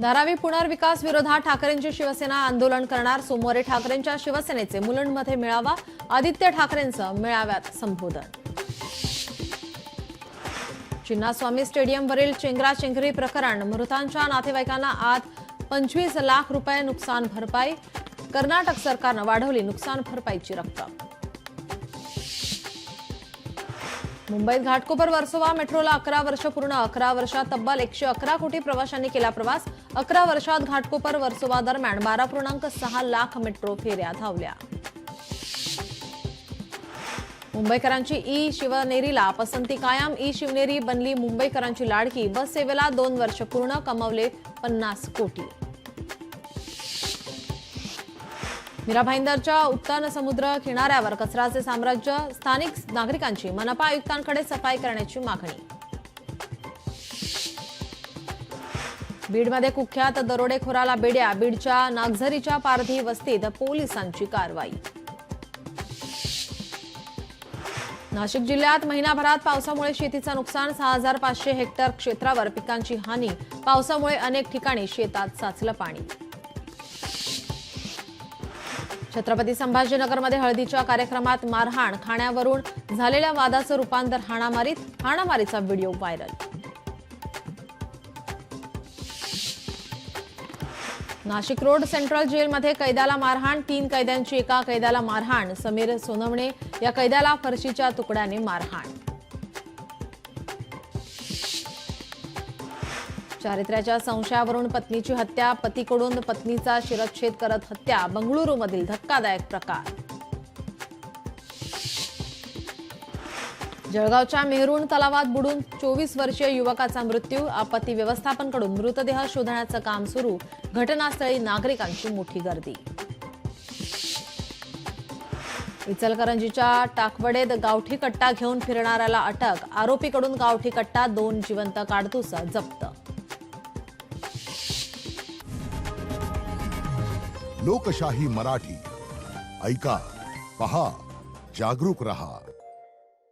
धारावी पुनर्विकास विरोधात ठाकरेंची शिवसेना आंदोलन करणार। सोमवारी ठाकरेंच्या शिवसेनेचे मुलुंडमध्ये मेळावा। आदित्य ठाकरेंचं मेळाव्यात संबोधन। चिन्नास्वामी स्टेडियमवरील चेंगराचेंगरी प्रकरण, मृतांच्या नातेवाईकांना आज 25 लाख रुपये नुकसान भरपाई। कर्नाटक सरकारनं वाढवली नुकसान भरपाईची रक्कम। मुंबईत घाटकोपर वर्सोवा मेट्रोला 11 वर्ष पूर्ण। 11 वर्षात तब्बल 111 कोटी प्रवाशांनी केला प्रवास। 11 वर्षात घाटकोपर वर्सोवा दरम्यान 12.6 लाख मेट्रो फेऱ्या धावल्या। मुंबईकरांची ई शिवनेरीला पसंती कायम। ई शिवनेरी बनली मुंबईकरांची लाडकी। बस सेवेला 2 वर्ष पूर्ण, कमावले 50 कोटी। मीरा भाईंदरच्या उत्तन समुद्र किनाऱ्यावर कचऱ्याचे साम्राज्य। स्थानिक नागरिकांची मनपा आयुक्तांकडे सफाई करण्याची मागणी। बीडमध्ये कुख्यात दरोडेखोराला बेड्या। बीडच्या नागझरीच्या पारधी वस्तीत पोलिसांची कारवाई। नाशिक जिल्ह्यात महिनाभरात पावसामुळे शेतीचं नुकसान। 6500 हेक्टर क्षेत्रावर पिकांची हानी। पावसामुळे अनेक ठिकाणी शेतात साचलं पाणी। छत्रपती संभाजीनगरमध्ये हळदीच्या कार्यक्रमात मारहाण। खाण्यावरून झालेल्या वादाचं रूपांतर हाणामारीत। हाणामारीचा video viral. Nashik road central जेलमध्ये कैद्याला मारहाण। 3 कैद्यांची एका कैद्याला मारहाण। समीर सोनवणे या कैद्याला फरशीच्या तुकड्याने मारहाण। चारित्र्याच्या संशयावरून पत्नीची हत्या। पतीकडून पत्नीचा शिरच्छेद करत हत्या। बंगळुरूमधील धक्कादायक प्रकार। जळगावच्या मेहरुण तलावात बुडून 24 वर्षीय युवकाचा मृत्यू। आपत्ती व्यवस्थापनकडून मृतदेह शोधण्याचं काम सुरू। घटनास्थळी नागरिकांची मोठी गर्दी। इचलकरंजीच्या टाकवडेत गावठी कट्टा घेऊन फिरणाऱ्याला अटक। आरोपीकडून गावठी कट्टा, 2 जिवंत काडतूस जप्त। लोकशाही मराठी ऐका, पहा, जागरूक रहा।